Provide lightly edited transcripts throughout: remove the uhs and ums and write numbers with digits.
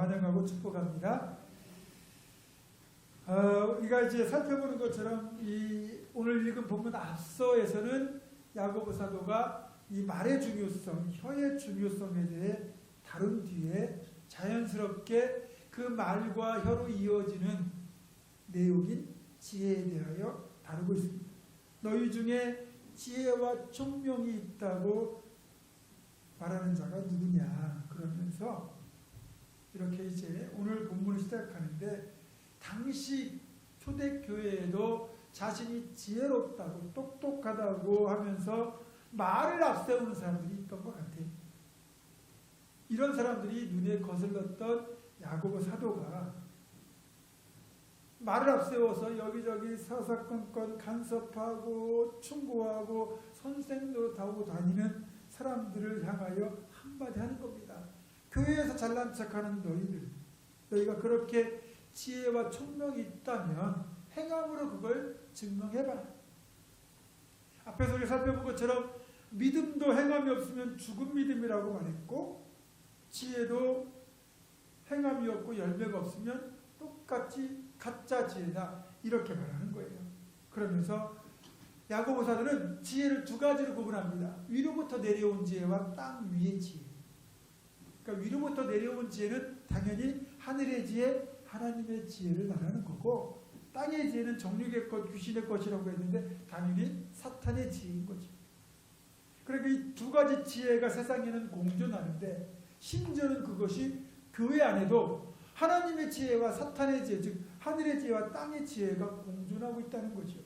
환영하고 축복합니다. 우리가 이제 살펴보는 것처럼 이 오늘 읽은 본문 앞서에서는 야고보 사도가 이 말의 중요성, 혀의 중요성에 대해 다룬 뒤에 자연스럽게 그 말과 혀로 이어지는 내용인 지혜에 대하여 다루고 있습니다. 너희 중에 지혜와 총명이 있다고 말하는 자가 누구냐 그러면서 이렇게 이제 오늘 본문을 시작하는데, 당시 초대교회에도 자신이 지혜롭다고 똑똑하다고 하면서 말을 앞세우는 사람들이 있던 것 같아요. 이런 사람들이 눈에 거슬렀던 야고보 사도가 말을 앞세워서 여기저기 사사건건 간섭하고 충고하고 선생노릇하고 다니는 사람들을 향하여 한마디 하는 겁니다. 교회에서 잘난 척하는 너희가 그렇게 지혜와 총명이 있다면 행함으로 그걸 증명해봐라. 앞에서 우리 살펴본 것처럼 믿음도 행함이 없으면 죽은 믿음이라고 말했고, 지혜도 행함이 없고 열매가 없으면 똑같이 가짜 지혜다 이렇게 말하는 거예요. 그러면서 야고보 사도는 지혜를 두 가지로 구분합니다. 위로부터 내려온 지혜와 땅 위의 지혜. 그러니까 위로부터 내려온 지혜는 당연히 하늘의 지혜, 하나님의 지혜를 말하는 거고, 땅의 지혜는 정욕의 것, 귀신의 것이라고 했는데 당연히 사탄의 지혜인 거죠. 그러니까 이 두 가지 지혜가 세상에는 공존하는데, 심지어는 그것이 교회 안에도 하나님의 지혜와 사탄의 지혜, 즉 하늘의 지혜와 땅의 지혜가 공존하고 있다는 거죠.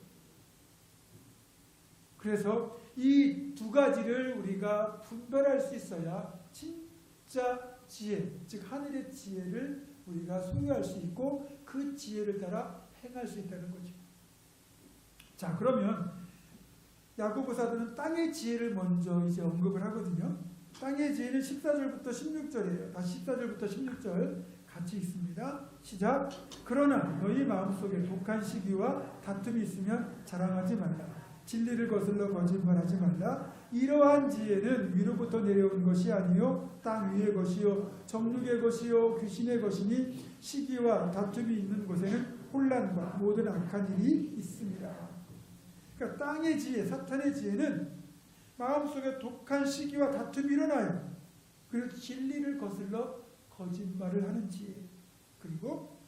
그래서 이 두 가지를 우리가 분별할 수 있어야 진짜 지혜, 즉 하늘의 지혜를 우리가 소유할 수 있고 그 지혜를 따라 행할 수 있다는 거죠. 자, 그러면 야고보 사도는 땅의 지혜를 먼저 이제 언급을 하거든요. 땅의 지혜는 14절부터 16절이에요. 다시 14절부터 16절 같이 있습니다. 시작. 그러나 너희 마음속에 독한 시기와 다툼이 있으면 자랑하지 말라. 진리를 거슬러 거짓말하지 말라. 이러한 지혜는 위로부터 내려온 것이 아니요 땅 위의 것이요 정욕의 것이요 귀신의 것이니 시기와 다툼이 있는 곳에는 혼란과 모든 악한 일이 있습니다. 그러니까 땅의 지혜, 사탄의 지혜는 마음속에 독한 시기와 다툼이 일어나요. 그리고 진리를 거슬러 거짓말을 하는 지혜. 그리고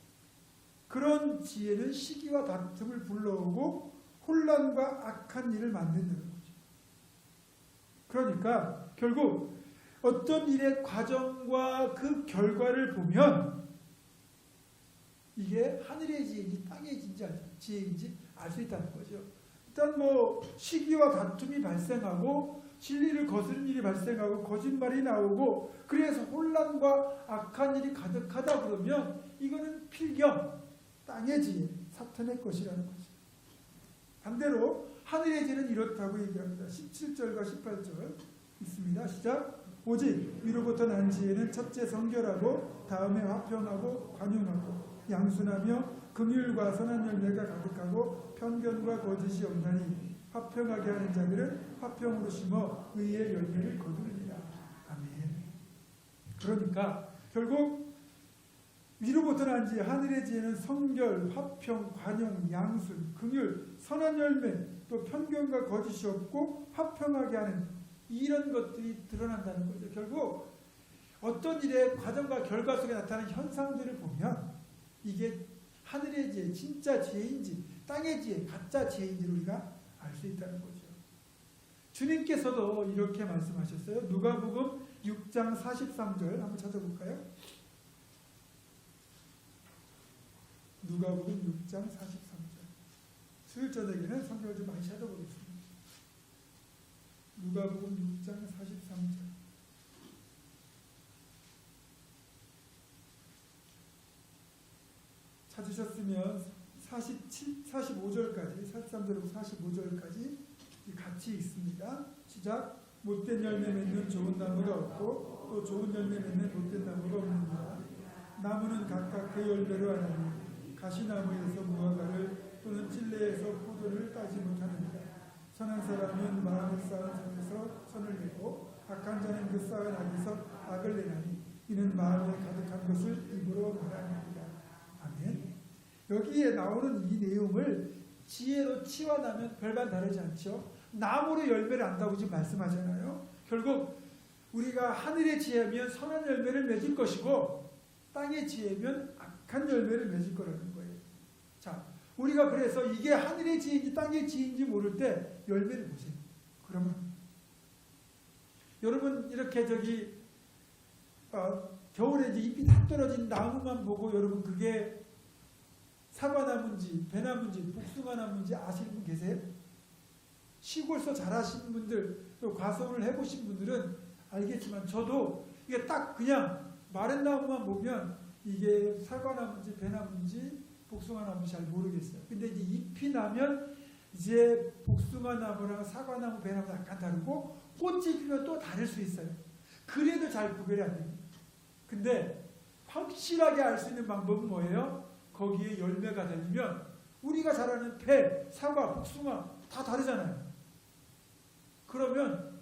그런 지혜는 시기와 다툼을 불러오고 혼란과 악한 일을 만든다는 거죠. 그러니까 결국 어떤 일의 과정과 그 결과를 보면 이게 하늘의 지혜인지 땅의 지혜인지 알 수 있다는 거죠. 일단 시기와 다툼이 발생하고 진리를 거스르는 일이 발생하고 거짓말이 나오고 그래서 혼란과 악한 일이 가득하다 그러면 이거는 필경 땅의 지혜, 사탄의 것이라는 거죠. 반대로 하늘의 지혜는 이렇다고 얘기합니다. 17절과 18절 있습니다. 시작. 오직 위로부터 난 지혜는 첫째 성결하고 다음에 화평하고 관용하고 양순하며 긍휼과 선한 열매가 가득하고 편견과 거짓이 없나니 화평하게 하는 자들은 화평으로 심어 의의 열매를 거두리라. 아멘. 그러니까 결국 위로부터 난 지혜, 하늘의 지혜는 성결, 화평, 관용, 양순, 긍휼, 선한 열매, 또 편견과 거짓이 없고 화평하게 하는 이런 것들이 드러난다는 거죠. 결국 어떤 일의 과정과 결과 속에 나타나는 현상들을 보면 이게 하늘의 지혜, 진짜 지혜인지 땅의 지혜, 가짜 지혜인지를 우리가 알 수 있다는 거죠. 주님께서도 이렇게 말씀하셨어요. 누가복음 6장 43절 한번 찾아볼까요? 누가복음 6장 43절. 수요일 저녁에는 성경을 좀 많이 찾아보겠습니다. 누가복음 6장 43절. 찾으셨으면 45절까지 43절부터 45절까지 같이 있습니다. 시작. 못된 열매 맺는 좋은 나무가 없고 또 좋은 열매 맺는 못된 나무가 없느니라. 나무는 각각 그 열매로 하나니 가시나무에서 무화과를 또는 찔레에서 포도를 따지 못하느니라. 선한 사람은 마음에 쌓은 선에서 선을 내고 악한 자는 그 쌓은 악에서 악을 내나니 이는 마음에 가득한 것을 입으로 말합니다. 아멘. 여기에 나오는 이 내용을 지혜로 치환하면 별반 다르지 않죠. 나무로 열매를 안다고 지금 말씀하잖아요. 결국 우리가 하늘의 지혜면 선한 열매를 맺을 것이고 땅의 지혜면 악한 열매를 맺을 거라는 거예요. 자, 우리가 그래서 이게 하늘의 지혜인지 땅의 지혜인지 모를 때 열매를 보세요. 그러면 여러분 이렇게 겨울에 이제 잎이 다 떨어진 나무만 보고 여러분 그게 사과나무인지 배나무인지 복숭아나무인지 아시는 분 계세요? 시골서 자라신 분들 또 과수원을 해보신 분들은 알겠지만 저도 이게 딱 그냥 마른 나무만 보면 이게 사과나무인지 배나무인지 복숭아나무인지 잘 모르겠어요. 근데 이제 잎이 나면 이제 복숭아나무랑 사과나무, 배나무 약간 다르고 꽃이 피면 또 다를 수 있어요. 그래도 잘 구별이 안 됩니다. 근데 확실하게 알 수 있는 방법은 뭐예요? 거기에 열매가 달리면 우리가 잘 아는 배, 사과, 복숭아 다 다르잖아요. 그러면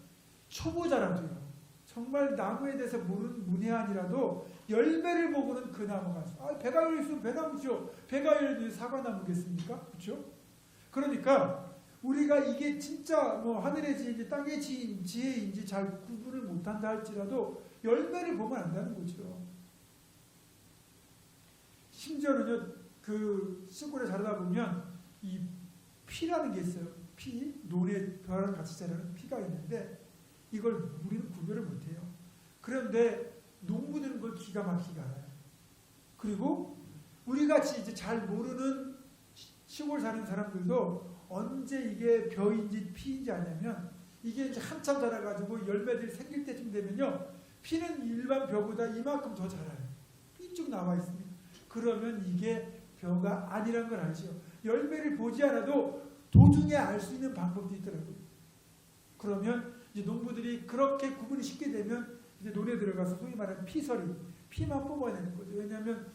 초보자라도요. 정말 나무에 대해서 모르는 문외한이라도 열매를 보고는 그 나무가 배가 열리면 배나무죠. 배가 열리면 사과나무겠습니까? 그렇죠? 그러니까 우리가 이게 진짜 뭐 하늘의 지혜인지 땅의 지혜인지 잘 구분을 못한다 할지라도 열매를 보면 안다는 거죠. 심지어는요, 그 시골에 자라다 보면 이 피라는 게 있어요. 피, 노래, 벼랑 같이 자라는 피가 있는데 이걸 우리는 구별을 못해요. 그런데 농부들은 그걸 기가 막히게 알아요. 그리고 우리 같이 이제 잘 모르는 시골 사는 사람들도 언제 이게 벼인지 피인지 아냐면 이게 이제 한참 자라가지고 열매들이 생길 때쯤 되면요, 피는 일반 벼보다 이만큼 더 자라요. 삐쭉 나와 있습니다. 그러면 이게 벼가 아니란 걸 알죠. 열매를 보지 않아도 도중에 알 수 있는 방법도 있더라고요. 그러면 이제 농부들이 그렇게 구분이 쉽게 되면 이제 논에 들어가서 소위 말하는 피서리, 피만 뽑아내는 거죠. 왜냐하면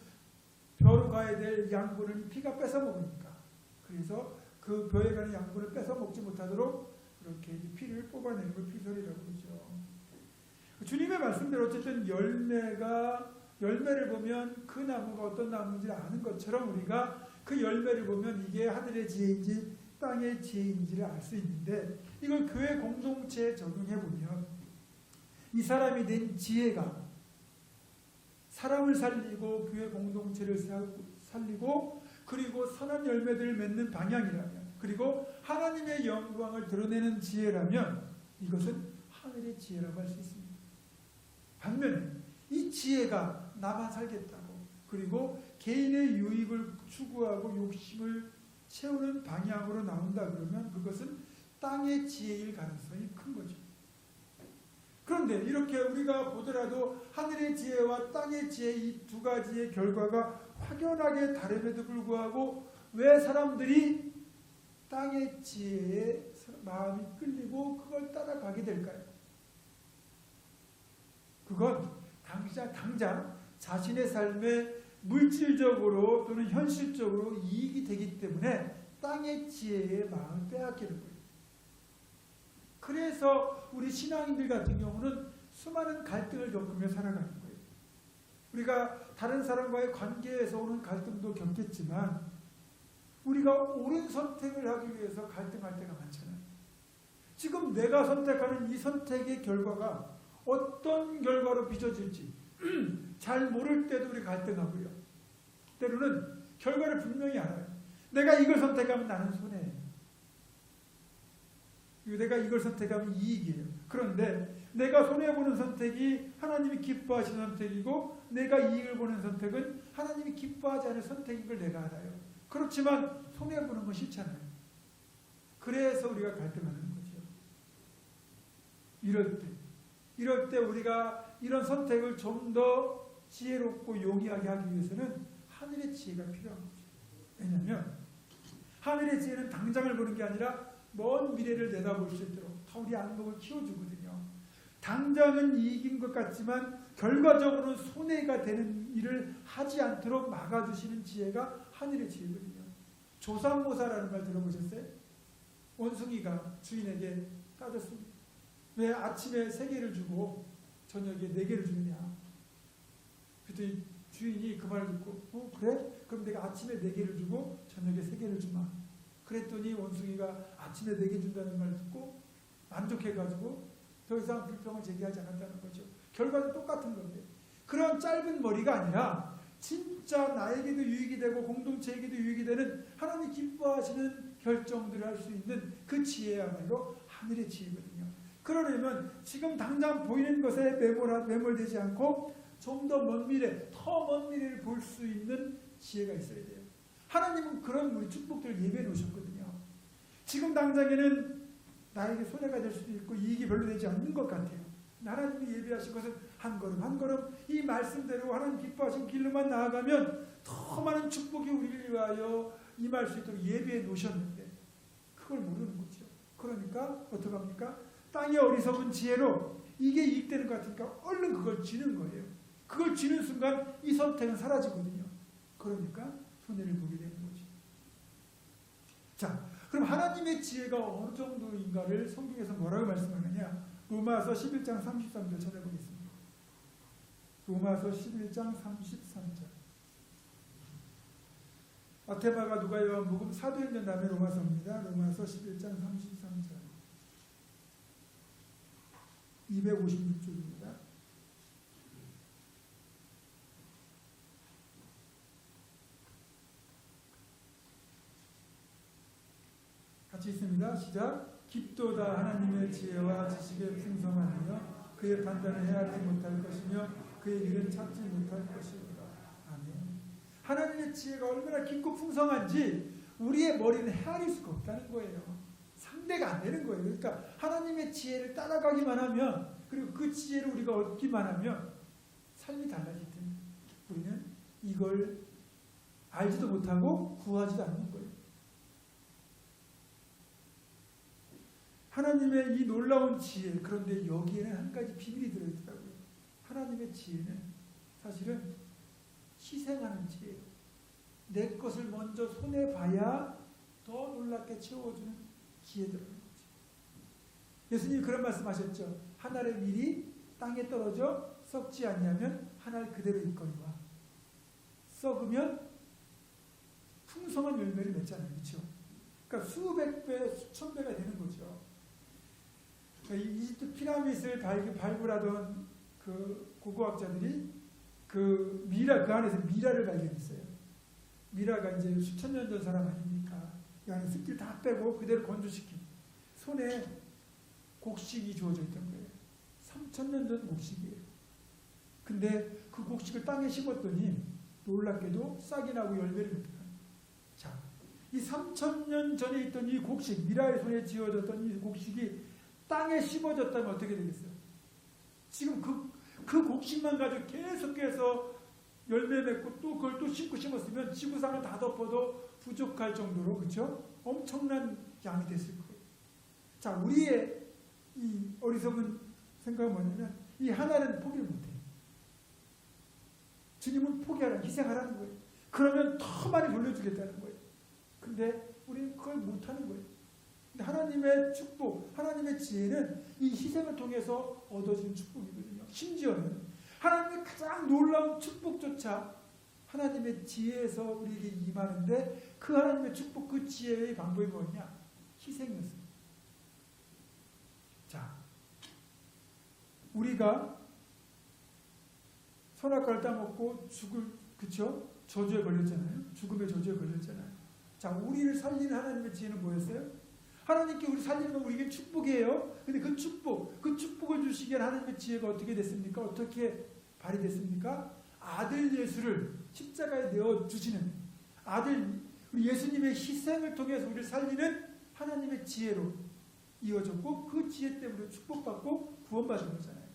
벼로 가야 될 양분을 피가 뺏어 먹으니까. 그래서 그 벼에 가는 양분을 뺏어 먹지 못하도록 그렇게 피를 뽑아내는 걸 피서리라고 그러죠. 주님의 말씀대로 어쨌든 열매를 보면 그 나무가 어떤 나무인지 아는 것처럼 우리가 그 열매를 보면 이게 하늘의 지혜인지 땅의 지혜인지를 알 수 있는데 이걸 교회 공동체에 적용해 보면 이 사람이 낸 지혜가 사람을 살리고 교회 공동체를 살리고 그리고 선한 열매들을 맺는 방향이라면 그리고 하나님의 영광을 드러내는 지혜라면 이것은 하늘의 지혜라고 할 수 있습니다. 반면에 이 지혜가 나만 살겠다고 그리고 개인의 유익을 추구하고 욕심을 채우는 방향으로 나온다 그러면 그것은 땅의 지혜일 가능성이 큰 거죠. 그런데 이렇게 우리가 보더라도 하늘의 지혜와 땅의 지혜 이 두 가지의 결과가 확연하게 다름에도 불구하고 왜 사람들이 땅의 지혜에 마음이 끌리고 그걸 따라가게 될까요? 그건 당장 자신의 삶에 물질적으로 또는 현실적으로 이익이 되기 때문에 땅의 지혜의 마음을 빼앗기는 거예요. 그래서 우리 신앙인들 같은 경우는 수많은 갈등을 겪으며 살아가는 거예요. 우리가 다른 사람과의 관계에서 오는 갈등도 겪겠지만 우리가 옳은 선택을 하기 위해서 갈등할 때가 많잖아요. 지금 내가 선택하는 이 선택의 결과가 어떤 결과로 빚어질지 잘 모를 때도 우리 갈등하고요. 때로는 결과를 분명히 알아요. 내가 이걸 선택하면 나는 손해예요. 내가 이걸 선택하면 이익이에요. 그런데 내가 손해보는 선택이 하나님이 기뻐하시는 선택이고 내가 이익을 보는 선택은 하나님이 기뻐하지 않을 선택인 걸 내가 알아요. 그렇지만 손해보는 건 싫잖아요. 그래서 우리가 갈등하는 거죠. 이럴 때 우리가 이런 선택을 좀 더 지혜롭고 용이하게 하기 위해서는 하늘의 지혜가 필요한 거죠. 왜냐하면 하늘의 지혜는 당장을 보는 게 아니라 먼 미래를 내다볼 수 있도록 다 우리 안목을 키워주거든요. 당장은 이익인 것 같지만 결과적으로는 손해가 되는 일을 하지 않도록 막아주시는 지혜가 하늘의 지혜거든요. 조삼모사라는 말 들어보셨어요? 원숭이가 주인에게 따졌습니다. 왜 아침에 3개를 주고 저녁에 4개를 주느냐. 그랬더니 주인이 그 말을 듣고 그래? 그럼 내가 아침에 4개를 주고 저녁에 3개를 주마. 그랬더니 원숭이가 아침에 4개 준다는 말을 듣고 만족해가지고 더 이상 불평을 제기하지 않았다는 거죠. 결과는 똑같은 건데 그런 짧은 머리가 아니라 진짜 나에게도 유익이 되고 공동체에게도 유익이 되는 하나님 기뻐하시는 결정들을 할 수 있는 그 지혜야말로 하늘의 지혜거든요. 그러려면 지금 당장 보이는 것에 매몰되지 않고 좀 더 먼 미래, 더 먼 미래를 볼 수 있는 지혜가 있어야 돼요. 하나님은 그런 우리 축복들을 예배해 놓으셨거든요. 지금 당장에는 나에게 손해가 될 수도 있고 이익이 별로 되지 않는 것 같아요. 하나님이 예배하신 것은 한 걸음 한 걸음 이 말씀대로 하나님 기뻐하신 길로만 나아가면 더 많은 축복이 우리를 위하여 임할 수 있도록 예배해 놓으셨는데 그걸 모르는 거죠. 그러니까 어떻게 합니까? 땅의 어리석은 지혜로 이게 이익되는 것 같으니까 얼른 그걸 쥐는 거예요. 그걸 쥐는 순간 이 선택은 사라지거든요. 그러니까 손해를 보게 되는 거죠. 자, 그럼 하나님의 지혜가 어느 정도인가를 성경에서 뭐라고 말씀하느냐? 로마서 11장 33절 찾아보겠습니다. 로마서 11장 33절. 마태마가 누가 요한복음 사도행전 다음에 로마서입니다. 로마서 11장 33절. 256쪽입니다. 같이 있습니다. 시작. 깊도다 하나님의 지혜와 지식의 풍성함이며 그의 판단을 헤아리지 못할 것이며 그의 길은 찾지 못할 것이니라. 아멘. 하나님의 지혜가 얼마나 깊고 풍성한지 우리의 머리는 헤아릴 수가 없다는 거예요. 상대가 안 되는 거예요. 그러니까 하나님의 지혜를 따라가기만 하면 그리고 그 지혜를 우리가 얻기만 하면 삶이 달라질 텐데 우리는 이걸 알지도 못하고 구하지도 않는 거예요. 하나님의 이 놀라운 지혜, 그런데 여기에는 한 가지 비밀이 들어있더라고요. 하나님의 지혜는 사실은 희생하는 지혜예요. 내 것을 먼저 손해봐야 더 놀랍게 채워주는 지혜들인 거죠. 예수님이 그런 말씀하셨죠. 한 알의 밀이 땅에 떨어져 썩지 않냐면 한 알 그대로 있거니와 썩으면 풍성한 열매를 맺잖아요. 그렇죠? 그러니까 수백 배, 수천 배가 되는 거죠. 이집트 피라밋을 발굴하던 그 고고학자들이 그 미라, 그 안에서 미라를 발견했어요. 미라가 이제 수천 년 전 사람 아닙니까? 이 안에 습기를 다 빼고 그대로 건조시킨 손에 곡식이 주어져 있던 거예요. 3,000년 전 곡식이에요. 근데 그 곡식을 땅에 심었더니 놀랍게도 싹이 나고 열매를 맺더라. 자, 이 3,000년 전에 있던 이 곡식, 미라의 손에 지어졌던 이 곡식이 땅에 심어졌다면 어떻게 되겠어요? 지금 그 곡식만 가지고 계속해서 열매 맺고 또 그걸 또 심었으면 지구상을 다 덮어도 부족할 정도로, 그렇죠? 엄청난 양이 됐을 거예요. 자, 우리의 이 어리석은 생각은 뭐냐면 이 하나는 포기를 못해요. 주님은 포기하라, 희생하라는 거예요. 그러면 더 많이 돌려주겠다는 거예요. 근데 우리는 그걸 못하는 거예요. 하나님의 축복, 하나님의 지혜는 이 희생을 통해서 얻어지는 축복이거든요. 심지어는 하나님의 가장 놀라운 축복조차 하나님의 지혜에서 우리에게 임하는데 그 하나님의 축복, 그 지혜의 방법이 뭐냐? 희생이었습니다. 자, 우리가 선악과를 따먹고 그쵸? 저주에 걸렸잖아요. 죽음의 저주에 걸렸잖아요. 자, 우리를 살리는 하나님의 지혜는 뭐였어요? 하나님께 우리 살리는 건 우리에게 축복이에요. 근데 그 축복을 주시기에 하나님의 지혜가 어떻게 됐습니까? 어떻게 발휘됐습니까? 아들 예수를 십자가에 내어 주시는 아들, 우리 예수님의 희생을 통해서 우리를 살리는 하나님의 지혜로 이어졌고 그 지혜 때문에 축복받고 구원받은 거잖아요.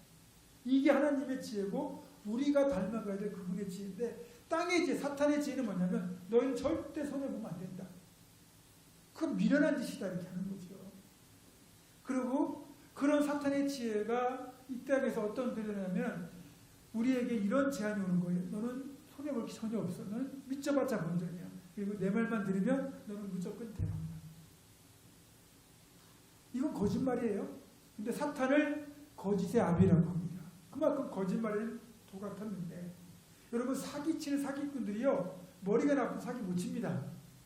이게 하나님의 지혜고 우리가 닮아가야 될 그분의 지혜인데 땅의 지혜, 사탄의 지혜는 뭐냐면 너희는 절대 손해보면 안 된다. 그건 미련한 짓이다 이렇게 하는 거죠. 그리고 그런 사탄의 지혜가 이 땅에서 어떤 들으냐면 우리에게 이런 제안이 오는 거예요. 너는 손해볼 게 전혀 없어. 너는 믿져봤자 본전이야. 그리고 내 말만 들으면 너는 무조건 대박나. 이건 거짓말이에요. 근데 사탄을 거짓의 아비라고 합니다. 그만큼 거짓말에는 도가 텄는데 여러분 사기치는 사기꾼들이요 머리가 나쁜 사기 못 칩니다.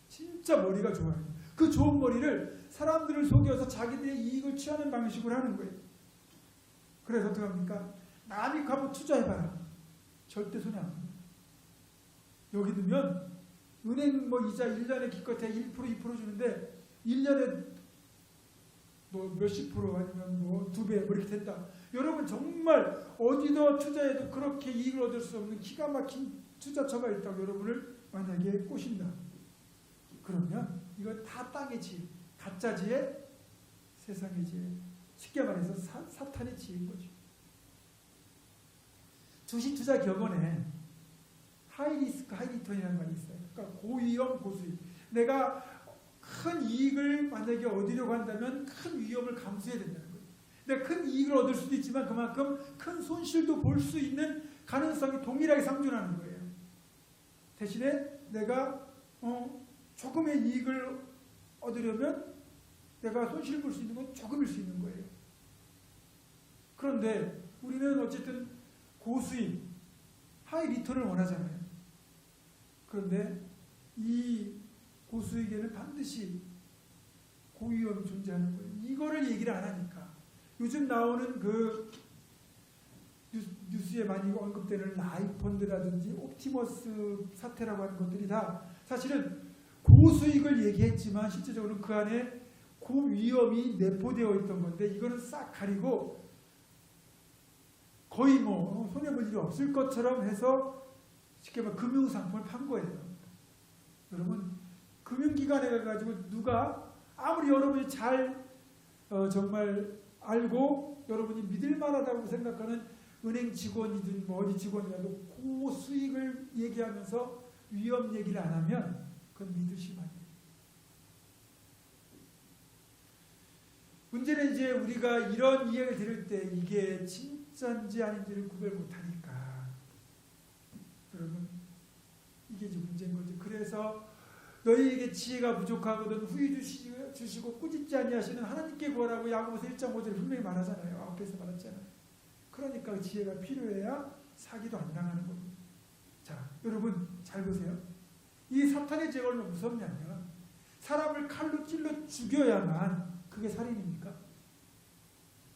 진짜 머리가 좋아요. 그 좋은 머리를 사람들을 속여서 자기들의 이익을 취하는 방식으로 하는 거예요. 그래서 어떻게 합니까? 남이 한번 투자해봐라. 절대 손해 안 봅니다. 여기 두면 은행 뭐 이자 1년에 기껏해 1% 2% 주는데 1년에 뭐 몇십 프로 아니면 뭐 2배 뭐 이렇게 된다. 여러분 정말 어디다 투자해도 그렇게 이익을 얻을 수 없는 기가 막힌 투자처가 있다고 여러분을 만약에 꼬신다. 그러면 이건 다 땅의 지혜, 가짜 지혜, 세상의 지혜. 쉽게 말해서 사탄의 지혜인 거죠. 주식 투자 격언에 하이리스크 하이리턴이라는 말이 있어요. 그러니까 고위험 고수익. 내가 큰 이익을 만약에 얻으려고 한다면 큰 위험을 감수해야 된다는 거예요. 내가 큰 이익을 얻을 수도 있지만 그만큼 큰 손실도 볼 수 있는 가능성이 동일하게 상존하는 거예요. 대신에 내가 조금의 이익을 얻으려면 내가 손실을 볼 수 있는 건 조금일 수 있는 거예요. 그런데 우리는 어쨌든 고수익, 하이 리턴을 원하잖아요. 그런데 이 고수익에는 반드시 고위험이 존재하는 거예요. 이거를 얘기를 안 하니까. 요즘 나오는 그 뉴스에 많이 언급되는 라이펀드라든지 옵티머스 사태라고 하는 것들이 다 사실은 고수익을 얘기했지만 실제적으로는 그 안에 고위험이 내포되어 있던 건데 이거는 싹 가리고 거의 뭐 손해볼 일이 없을 것처럼 해서 쉽게 말해 금융상품을 판 거예요. 여러분 금융기관에 가가지고 누가 아무리 여러분이 잘 정말 알고 여러분이 믿을 만하다고 생각하는 은행 직원이든 뭐 어디 직원이라도 고수익을 얘기하면서 위험 얘기를 안 하면 그건 믿으시면 안 돼요. 문제는 이제 우리가 이런 이야기를 들을 때 이게 진짜인지 아닌지를 구별 못하니까 여러분 이게 이제 문제인 거죠. 그래서 너희에게 지혜가 부족하거든 후히 주시고 꾸짖지 아니하시는 하나님께 구하라고 야고보서 1.5절에 분명히 말하잖아요. 앞에서 말했잖아요. 그러니까 지혜가 필요해야 사기도 안 당하는 겁니다. 자, 여러분 잘 보세요. 이 사탄의 죄가 얼마나 무섭냐면 사람을 칼로 찔러 죽여야만 그게 살인입니까?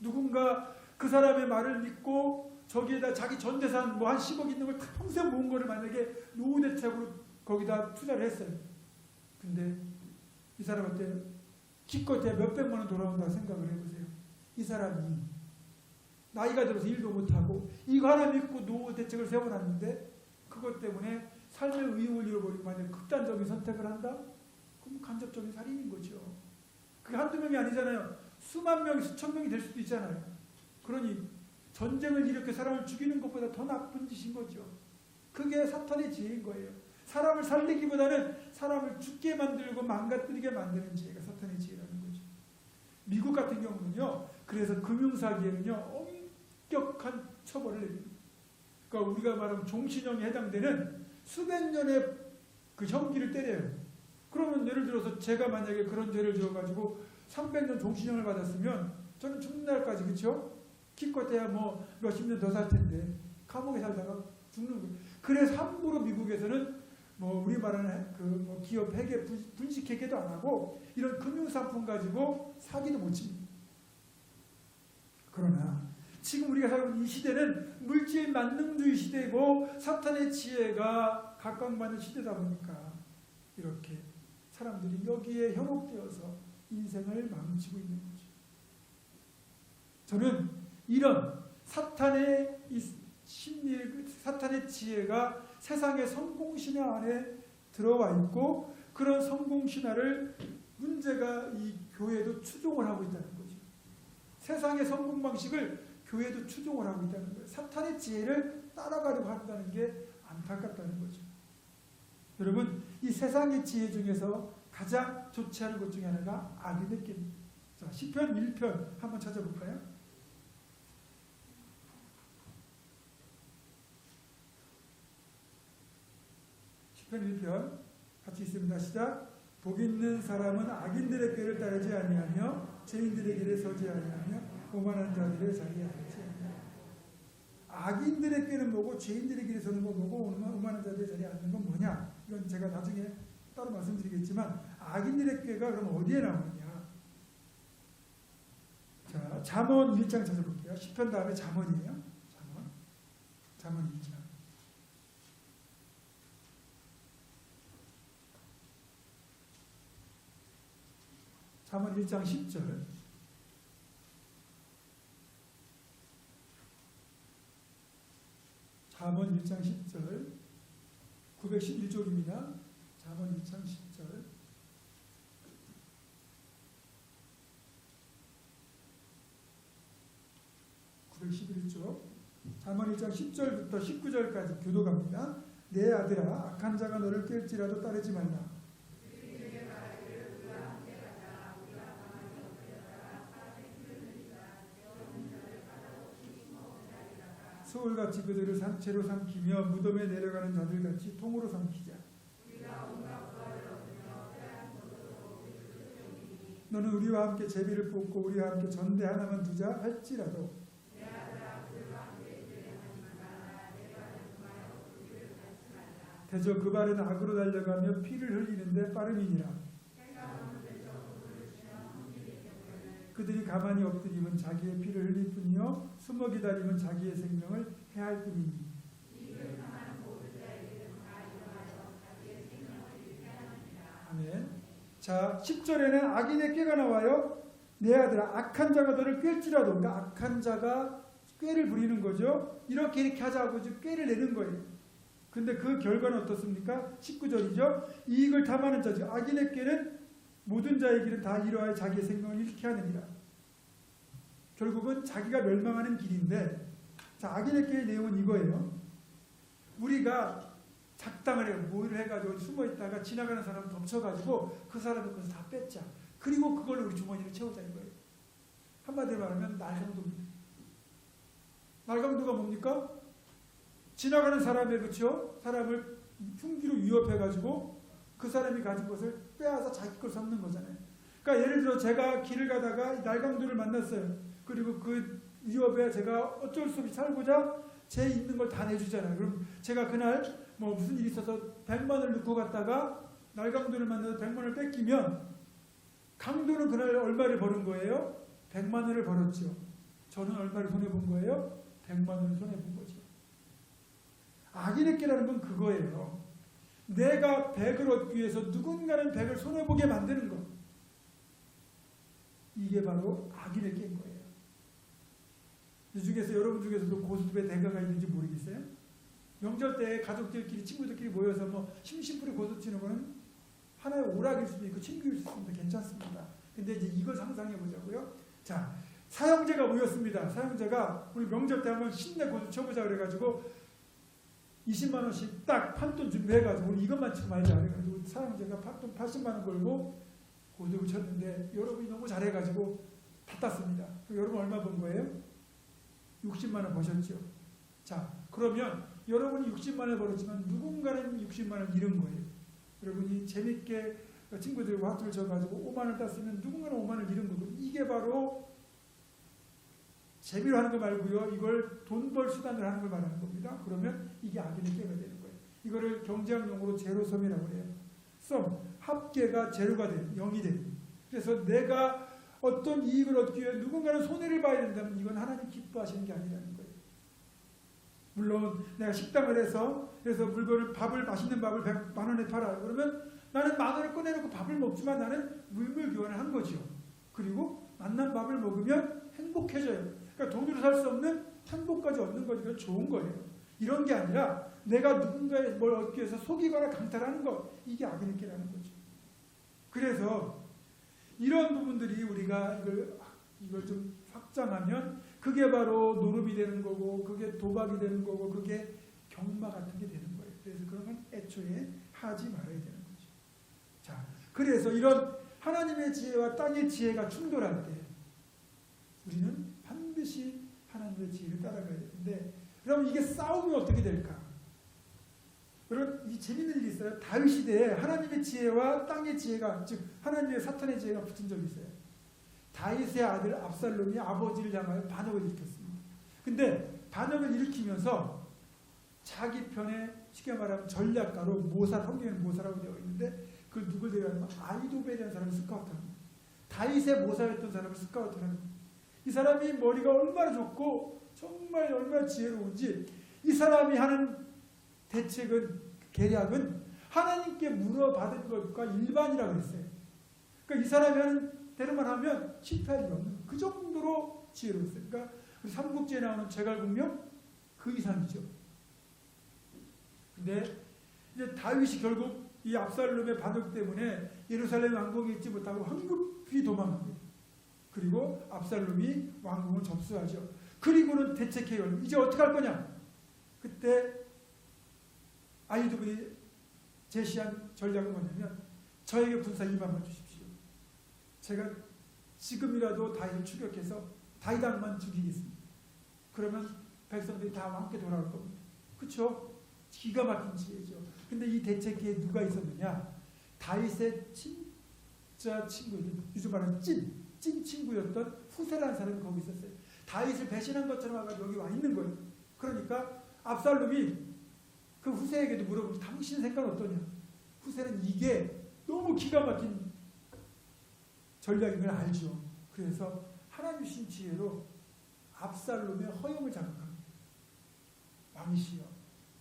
누군가 그 사람의 말을 믿고 저기에다 자기 전 재산 뭐 한 10억 있는 걸 평생 모은 거를 만약에 노후대책으로 거기다 투자를 했어요. 근데 이 사람한테 기껏해야 몇백만 원 돌아온다고 생각을 해보세요. 이 사람이 나이가 들어서 일도 못하고 이거 하나 믿고 노후 대책을 세워놨는데 그것 때문에 삶의 의욕을 잃어버리고 만약에 극단적인 선택을 한다? 그럼 간접적인 살인인 거죠. 그게 한두 명이 아니잖아요. 수만 명이 수천 명이 될 수도 있잖아요. 그러니 전쟁을 일으켜 사람을 죽이는 것보다 더 나쁜 짓인 거죠. 그게 사탄의 지혜인 거예요. 사람을 살리기보다는 사람을 죽게 만들고 망가뜨리게 만드는 지혜가 사탄의 지혜라는 거죠. 미국 같은 경우는요. 그래서 금융사기에는요. 엄격한 처벌을 내립니다. 그러니까 우리가 말하면 종신형에 해당되는 수백 년의 그 형기를 때려요. 그러면 예를 들어서 제가 만약에 그런 죄를 지어가지고 300년 종신형을 받았으면 저는 죽는 날까지 그렇죠? 기껏해야 뭐 몇십 년 더 살 텐데 감옥에 살다가 죽는 거예요. 그래서 함부로 미국에서는 뭐 우리 말하는 그 뭐 기업 회계 분식회계도 안 하고 이런 금융상품 가지고 사기도 못 칩니다. 그러나 지금 우리가 살고 있는 이 시대는 물질 만능주의 시대고 사탄의 지혜가 각광받는 시대다 보니까 이렇게 사람들이 여기에 현혹되어서 인생을 망치고 있는 거죠. 저는 이런 사탄의 심리, 사탄의 지혜가 세상의 성공신화 안에 들어와 있고 그런 성공신화를 문제가 이 교회도 추종을 하고 있다는 거죠. 세상의 성공 방식을 교회도 추종을 하고 있다는 거예요. 사탄의 지혜를 따라가려고 한다는 게 안타깝다는 거죠. 여러분 이 세상의 지혜 중에서 가장 좋지 않은 것 중에 하나가 악의 맺기입니다. 자, 시편 1편 한번 찾아볼까요? 시편 1편 같이 있습니다. 시작. 복 있는 사람은 악인들의 꾀를 따르지 아니하며 죄인들의 길에 서지 아니하며 오만한 자들의 자리에 앉지 아니하며. 악인들의 꾀는 뭐고 죄인들의 길에 서는 거 뭐고 되지 않는 건 뭐냐? 이건 제가 나중에 따로 말씀드리겠지만 악인들의 꾀가 그럼 어디에 나오느냐? 자, 잠언 1장 찾아볼게요. 시편 다음에 잠언이에요. 잠언 1장. 잠언 1장 10절. 잠언 1장 10절. 911쪽입니다. 잠언 1장 10절. 911쪽. 잠언 1장 10절부터 19절까지 교도갑니다. 내 아들아, 악한 자가 너를 깰지라도 따르지 말라. 소울같이 그들을 산채로 삼키며 무덤에 내려가는 자들같이 통으로 삼키자. 너는 우리와 함께 제비를 뽑고 우리와 함께 전대 하나만 두자 할지라도 대저 그 발은 악으로 달려가며 피를 흘리는데 빠름이니라. 그들이 가만히 엎드리면 자기의 피를 흘릴 뿐이요 숨어 기다리면 자기의 생명을 해할 뿐이니. 아멘. 자, 10절에는 악인의 꾀가 나와요. 내 아들아, 악한 자가 너를 꾀일지라도. 그러니까 악한 자가 꾀를 부리는 거죠. 이렇게 하자고 꾀를 내는 거예요. 근데 그 결과는 어떻습니까? 19절이죠. 이익을 탐하는 자죠. 악인의 꾀는 모든 자의 길은 다 이러하여 자기의 생명을 잃게 하느니라. 결국은 자기가 멸망하는 길인데, 자, 악인의 꾀의 내용은 이거예요. 우리가 작당을 해요. 모의를 해가지고 숨어 있다가 지나가는 사람 덮쳐가지고 그 사람의 것을 다 뺏자. 그리고 그걸로 우리 주머니를 채우자 이거예요. 한마디로 말하면 날강도입니다. 날강도가 뭡니까? 지나가는 사람의, 그렇죠? 사람을 흉기로 위협해가지고 그 사람이 가진 것을 빼앗아 자기 걸 삼는 거잖아요. 그러니까 예를 들어 제가 길을 가다가 날강도를 만났어요. 그리고 그 위협에 제가 어쩔 수 없이 살고자 제 있는 걸 다 내주잖아요. 그럼 제가 그날 뭐 무슨 일이 있어서 100만 원을 넣고 갔다가 날강도를 만나서 100만 원을 뺏기면 강도는 그날 얼마를 버는 거예요? 100만 원을 벌었죠. 저는 얼마를 손해본 거예요? 100만 원을 손해본 거죠. 악인의 꾀라는 건 그거예요. 내가 100을 얻기 위해서 누군가는 100을 손해보게 만드는 것. 이게 바로 악인의 꾀인 거예요. 이 중에서 여러분 중에서도 고수톱에 대가가 있는지 모르겠어요? 명절 때 가족들끼리 친구들끼리 모여서 뭐 심심풀이 고수 치는 거는 하나의 오락일 수도 있고 친구일 수도 있습니다. 괜찮습니다. 근데 이제 이걸 상상해 보자고요. 자, 사형제가 모였습니다. 사형제가 우리 명절 때 한번 신내 고수 쳐보자 그래가지고 20만 원씩 딱 판돈 준비해가지고 우리 이것만 치고 말자 그래가지고 사형제가 판돈 80만 원 걸고 고수를 쳤는데 여러분이 너무 잘해가지고 다 땄습니다. 여러분 얼마 번 거예요? 60만 원 버셨죠. 자, 그러면 여러분이 60만 원을 벌었지만 누군가는 60만 원을 잃은 거예요. 여러분이 재밌게 친구들과 화투를 쳐가지고 5만 원 땄으면 누군가는 5만 원을 잃은 거고, 이게 바로 재미로 하는 거 말고요. 이걸 돈 벌 수단으로 하는 걸 말하는 겁니다. 그러면 이게 악인의 꾀가 되는 거예요. 이거를 경제학 용어로 제로섬이라고 해요. 썸, 합계가 제로가 되는, 0이 되는. 그래서 내가 어떤 이익을 얻기 위해 누군가는 손해를 봐야 된다면 이건 하나님 기뻐하시는 게 아니라는 거예요. 물론 내가 식당을 해서 그래서 물건을 맛있는 밥을 100만 원에 팔아요. 그러면 나는 만 원을 꺼내놓고 밥을 먹지만 나는 물물교환을 한 거죠. 그리고 만난 밥을 먹으면 행복해져요. 그러니까 돈으로 살 수 없는 행복까지 얻는 거니까 좋은 거예요. 이런 게 아니라 내가 누군가의 뭘 얻기 위해서 속이거나 강탈하는 것, 이게 악인의 꾀라는 거죠. 그래서 이런 부분들이 우리가 이걸 좀 확장하면 그게 바로 노름이 되는 거고, 그게 도박이 되는 거고, 그게 경마 같은 게 되는 거예요. 그래서 그런 건 애초에 하지 말아야 되는 거죠. 자, 그래서 이런 하나님의 지혜와 땅의 지혜가 충돌할 때 우리는 반드시 하나님의 지혜를 따라가야 되는데, 그럼 이게 싸우면 어떻게 될까? 여러분, 이 재밌는 일이 있어요. 다윗 시대에 하나님의 지혜와 땅의 지혜가, 즉 하나님의 사탄의 지혜가 붙은 적이 있어요. 다윗의 아들 압살롬이 아버지를 향하여 반역을 일으켰습니다. 근데 반역을 일으키면서 자기 편에 쉽게 말하면 전략가로 모사, 성경에는 모사라고 되어 있는데 그걸 누굴 데려가냐면 아히도벨이라는 사람을 스카우트하는 거예요. 다윗의 모사였던 사람을 스카우트하는 거예요. 이 사람이 머리가 얼마나 좋고 정말 얼마나 지혜로운지 이 사람이 하는 대책은, 계략은 하나님께 물어받은 것과 일반이라고 했어요. 그러니까 이 사람이 하는 대로만 하면 실패할 리 없는 그 정도로 지혜로웠어요. 그러니까 우리 삼국지에 나오는 제갈공명 그 이상이죠. 근데 이제 다윗이 결국 이 압살롬의 반역 때문에 예루살렘 왕궁에 있지 못하고 황급히 도망간 거예요. 그리고 압살롬이 왕궁을 접수하죠. 그리고는 대책해요. 이제 어떻게 할 거냐? 그때 아히도벨이 제시한 전략은 뭐냐면 저에게 군사 2만만 주십시오. 제가 지금이라도 다윗을 추격해서 다윗 왕만 죽이겠습니다. 그러면 백성들이 다 왕께 돌아올 겁니다. 그렇죠? 기가 막힌 지혜죠. 근데 이 대책기에 누가 있었느냐? 다윗의 진짜 친구였던, 요즘 말하는 찐 친구였던 후세라는 사람이 거기 있었어요. 다윗을 배신한 것처럼 와가지고 여기 와 있는 거예요. 그러니까 압살롬이 그 후세에게도 물어보고 당신 생각은 어떠냐? 후세는 이게 너무 기가 막힌 전략인 걸 알죠. 그래서 하나님 주신 지혜로 압살롬의 허용을 자극합니다. 왕이시여,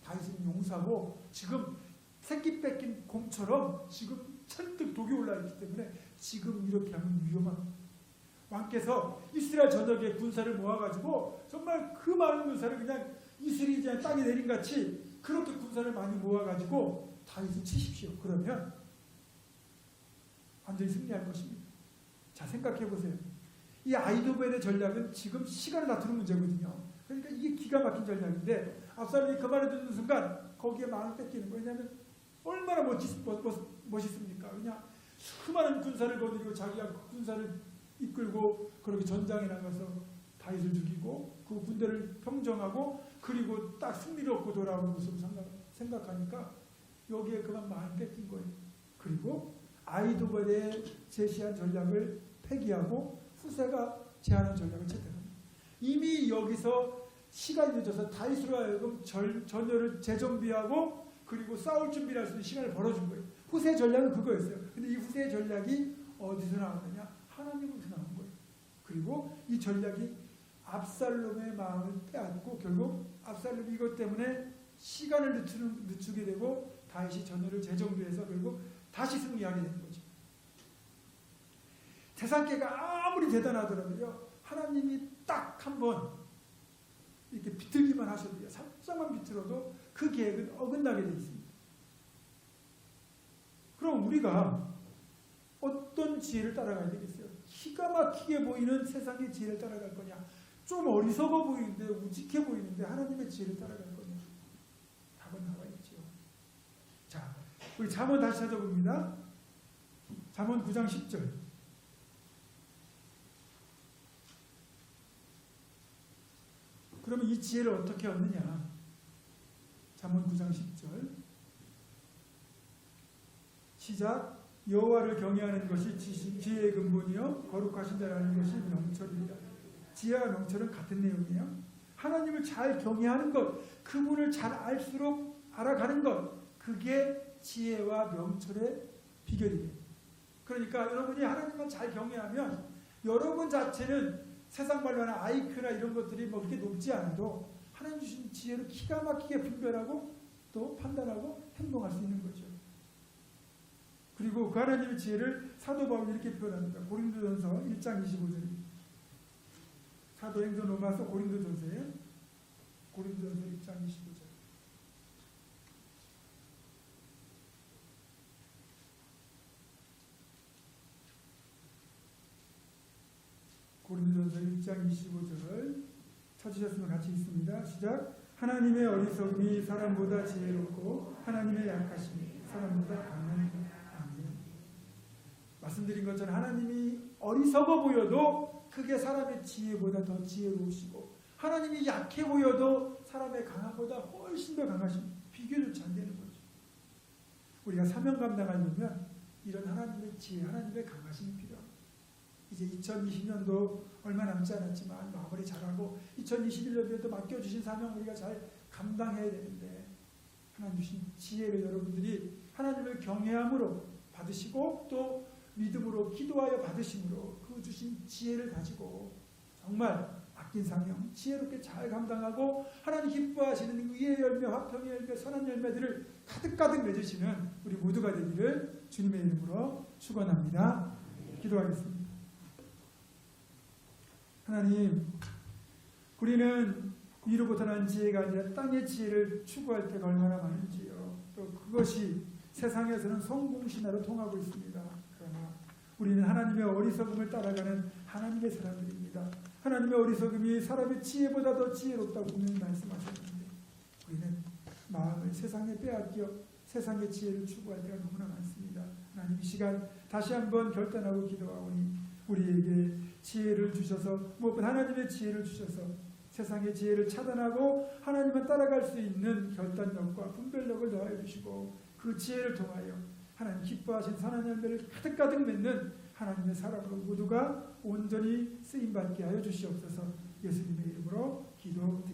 다윗은 용사고 지금 새끼 뺏긴 곰처럼 지금 천득 독이 올라있기 때문에 지금 이렇게 하면 위험합니다. 왕께서 이스라엘 전역에 군사를 모아가지고 정말 그 많은 군사를 그냥 이슬이 그냥 땅에 내린 같이 그렇게 군사를 많이 모아가지고 다윗을 치십시오. 그러면 완전히 승리할 것입니다. 자, 생각해 보세요. 이 아히도벨의 전략은 지금 시간을 다투는 문제거든요. 그러니까 이게 기가 막힌 전략인데 압살롬이 그 말을 듣는 순간 거기에 마음을 뺏기는 거예요. 왜냐하면 얼마나 멋있습니까? 그냥 수많은 군사를 거느리고 자기가 그 군사를 이끌고 그렇게 전장에 나가서 다윗을 죽이고 그 군대를 평정하고 그리고 딱 승리를 얻고 돌아오는 모습을 생각하니까 여기에 그만 마음이 뺏긴 거예요. 그리고 아히도벨의 제시한 전략을 폐기하고 후세가 제안한 전략을 채택합니다. 이미 여기서 시간이 늦어서 다윗으로 하여금 전열을 재정비하고 그리고 싸울 준비를 할 수 있는 시간을 벌어준 거예요. 후세의 전략은 그거였어요. 근데 이 후세의 전략이 어디서 나왔느냐? 하나님으로부터 나온 거예요. 그리고 이 전략이 압살롬의 마음을 빼앗고 결국 압살롬이 이것 때문에 시간을 늦추게 되고 다윗이 전열을 재정비해서 결국 다시 승리하게 되는 거죠. 태산계가 아무리 대단하더라도요, 하나님이 딱 한번 이렇게 비틀기만 하셔도 돼요. 살짝만 비틀어도 그 계획은 어긋나게 되어 있습니다. 그럼 우리가 어떤 지혜를 따라가야 되겠어요? 기가 막히게 보이는 세상의 지혜를 따라갈 거냐? 좀 어리석어 보이는데 우직해 보이는데 하나님의 지혜를 따라갈 거냐? 답은 나와 있죠. 자, 우리 잠언 다시 찾아봅니다. 잠언 9장 10절. 그러면 이 지혜를 어떻게 얻느냐? 잠언 9장 10절. 시작. 여호와를 경외하는 것이 지혜의 근본이요 거룩하신 자를 아는 것이 명철이다. 지혜와 명철은 같은 내용이에요. 하나님을 잘 경외하는 것, 그분을 잘 알수록 알아가는 것, 그게 지혜와 명철의 비결이에요. 그러니까 여러분이 하나님만 잘 경외하면 여러분 자체는 세상 말로 하는 IQ나 이런 것들이 뭐 그렇게 높지 않아도 하나님 주신 지혜를 기가 막히게 분별하고 또 판단하고 행동할 수 있는 거죠. 그리고 그 하나님의 지혜를 사도 바울이 이렇게 표현합니다. 고린도전서 1장 25절입니다. 사도행전 로마서 고린도전서에 고린도전서 1장 25절. 고린도전서 1장 25절 찾으셨으면 같이 읽습니다. 시작. 하나님의 어리석음이 사람보다 지혜롭고 하나님의 약하심이 사람보다 강하니라. 말씀드린 것처럼 하나님이 어리석어 보여도 그게 사람의 지혜보다 더 지혜로우시고 하나님이 약해 보여도 사람의 강함보다 훨씬 더 강하신 비교조차 안 되는 거죠. 우리가 사명 감당하려면 이런 하나님의 지혜, 하나님의 강하심이 필요합니다. 이제 2020년도 얼마 남지 않았지만 마무리 잘하고 2021년도에도 맡겨주신 사명 우리가 잘 감당해야 되는데 하나님 주신 지혜를 여러분들이 하나님을 경외함으로 받으시고 또 믿음으로 기도하여 받으심으로 그 주신 지혜를 가지고 정말 아낀 사명 지혜롭게 잘 감당하고 하나님 기뻐하시는 의의 열매, 화평의 열매, 선한 열매들을 가득가득 맺으시는 우리 모두가 되기를 주님의 이름으로 축원합니다. 기도하겠습니다. 하나님, 우리는 위로부터 난 지혜가 아니라 땅의 지혜를 추구할 때가 얼마나 많은지요. 또 그것이 세상에서는 성공신화로 통하고 있습니다. 그러나 우리는 하나님의 어리석음을 따라가는 하나님의 사람들입니다. 하나님의 어리석음이 사람의 지혜보다 더 지혜롭다고 분명히 말씀하셨는데 우리는 마음을 세상에 빼앗겨 세상의 지혜를 추구할 때가 너무나 많습니다. 하나님, 이 시간 다시 한번 결단하고 기도하오니 우리에게 지혜를 주셔서 무엇보다 하나님의 지혜를 주셔서 세상의 지혜를 차단하고 하나님만 따라갈 수 있는 결단력과 분별력을 더하여 주시고 그 지혜를 통하여 하나님 기뻐하신 선한 열매를 가득가득 맺는 하나님의 사람으로 모두가 온전히 쓰임받게 하여 주시옵소서. 예수님의 이름으로 기도드립니다.